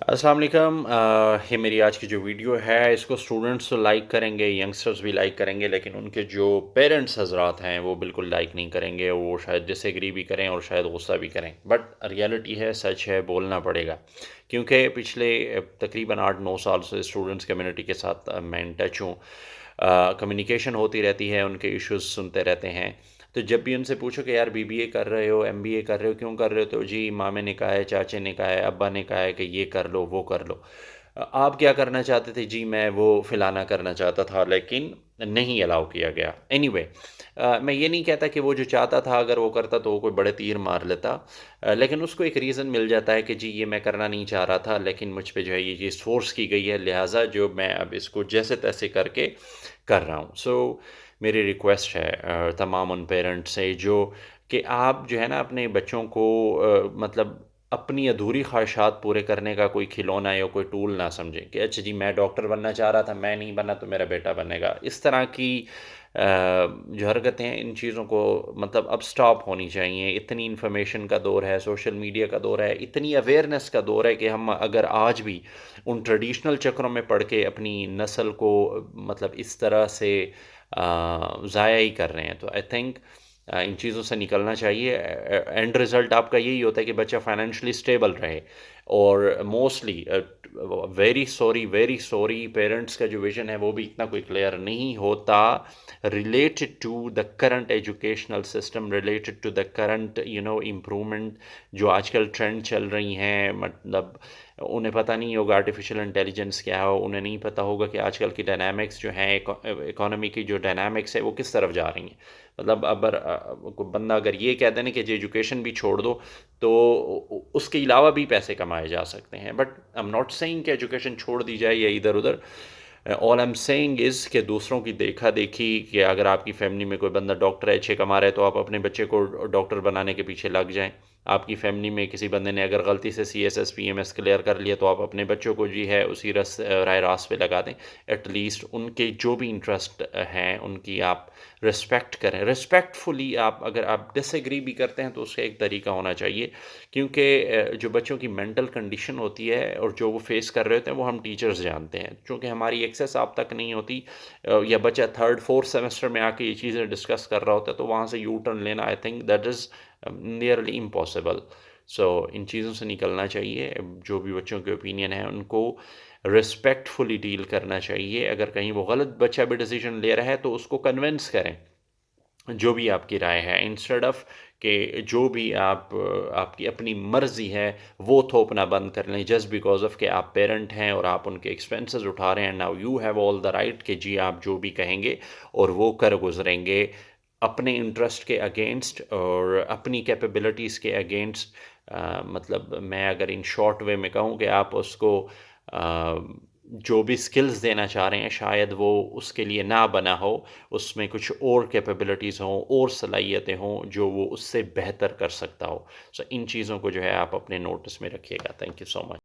अस्सलाम वालेकुम। ये मेरी आज की जो वीडियो है इसको स्टूडेंट्स तो लाइक करेंगे, यंगस्टर्स भी लाइक करेंगे, लेकिन उनके जो पेरेंट्स हजरात हैं वो बिल्कुल लाइक नहीं करेंगे। वो शायद डिसएग्री भी करें और शायद गुस्सा भी करें, बट रियलिटी है, सच है, बोलना पड़ेगा। क्योंकि पिछले तकरीबन 8-9 साल से स्टूडेंट्स कम्युनिटी के साथ मैं इन टच हूँ। कम्युनिकेशन होती रहती है, उनके इश्यूज सुनते रहते हैं। तो जब भी उनसे पूछो कि यार बीबीए कर रहे हो, एमबीए कर रहे हो, क्यों कर रहे हो, तो जी मामे ने कहा है, चाचे ने कहा है, अब्बा ने कहा है कि ये कर लो, वो कर लो। आप क्या करना चाहते थे? जी मैं वो फ़िलाना करना चाहता था, लेकिन नहीं अलाउ किया गया। एनीवे, मैं ये नहीं कहता कि वो जो चाहता था अगर वो करता तो वो कोई बड़े तीर मार लेता। लेकिन उसको एक रीज़न मिल जाता है कि जी ये मैं करना नहीं चाह रहा था, लेकिन मुझ पे जो है ये चीज़ फ़ोर्स की गई है, लिहाज़ा जो मैं अब इसको जैसे-तैसे करके कर रहा हूँ। सो मेरी रिक्वेस्ट है तमाम उन पेरेंट्स से जो कि आप जो है ना अपने बच्चों को मतलब अपनी अधूरी ख्वाहिशात पूरे करने का कोई खिलौना या कोई टूल ना समझें कि अच्छा जी मैं डॉक्टर बनना चाह रहा था, मैं नहीं बना तो मेरा बेटा बनेगा। इस तरह की जो हरकतें हैं, इन चीज़ों को मतलब अब स्टॉप होनी चाहिए। इतनी इन्फॉर्मेशन का दौर है, सोशल मीडिया का दौर है, इतनी अवेयरनेस का दौर है कि हम अगर आज भी उन ट्रेडिशनल चक्रों में पड़ के अपनी नस्ल को मतलब इस तरह से ज़ाया ही कर रहे हैं, तो आई थिंक इन चीज़ों से निकलना चाहिए। एंड रिज़ल्ट आपका यही होता है कि बच्चा फाइनेंशियली स्टेबल रहे। और मोस्टली वेरी सॉरी, पेरेंट्स का जो विज़न है वो भी इतना कोई क्लियर नहीं होता related to the current educational system, related to the current improvement जो आजकल ट्रेंड चल रही हैं। मतलब उन्हें पता नहीं होगा आर्टिफिशियल इंटेलिजेंस क्या हो, उन्हें नहीं पता होगा कि आजकल की डायनामिक्स जो हैं, इकोनॉमी की जो डायनामिक्स है वो किस तरफ जा रही हैं। मतलब अगर कोई बंदा अगर ये कह दे ना कि जी एजुकेशन भी छोड़ दो, तो उसके अलावा भी पैसे कमाए जा सकते हैं। But I am not saying कि एजुकेशन छोड़ दी जाए या इधर उधर। All I am saying is कि दूसरों की देखा देखी, कि अगर आपकी फैमिली में कोई बंदा डॉक्टर है, अच्छे कमा रहा है, तो आप अपने बच्चे को डॉक्टर बनाने के पीछे लग जाएं। आपकी फैमिली में किसी बंदे ने अगर गलती से सीएसएस पीएमएस क्लियर कर लिया, तो आप अपने बच्चों को जी है उसी राय रास पे लगा दें। एटलीस्ट उनके जो भी इंटरेस्ट हैं उनकी आप रिस्पेक्ट करें, रिस्पेक्टफुली। आप अगर आप डिसएग्री भी करते हैं तो उसका एक तरीका होना चाहिए। क्योंकि जो बच्चों की मेंटल कंडीशन होती है और जो वो फेस कर रहे होते हैं वो हम टीचर्स जानते हैं। चूँकि हमारी एक्सेस आप तक नहीं होती, या बच्चा 3rd 4th सेमेस्टर में आके ये चीज़ें डिस्कस कर रहा होता है, तो वहाँ से यू टर्न लेना I think that is nearly impossible. So इन चीज़ों से निकलना चाहिए। जो भी बच्चों के ओपिनियन है उनको रिस्पेक्टफुली डील करना चाहिए। अगर कहीं वो गलत बच्चा भी डिसीजन ले रहा है तो उसको कन्विंस करें, जो भी आपकी राय है, इंस्टेड ऑफ कि जो भी आपकी अपनी मर्ज़ी है वो थोपना बंद कर लें, जस्ट बिकॉज ऑफ कि आप पेरेंट हैं और आप उनके एक्सपेंसेस उठा रहे हैं। Now you have all the right कि जी आप जो भी कहेंगे और वो कर गुजरेंगे अपने इंटरेस्ट के अगेंस्ट और अपनी कैपेबिलिटीज़ के अगेंस्ट। मतलब मैं अगर इन शॉर्ट वे में कहूँ कि आप उसको जो भी स्किल्स देना चाह रहे हैं शायद वो उसके लिए ना बना हो, उसमें कुछ और कैपेबिलिटीज़ हों और सलाहियतें हों जो वो उससे बेहतर कर सकता हो। सो इन चीज़ों को जो है आप अपने नोटिस में रखिएगा। Thank you so much.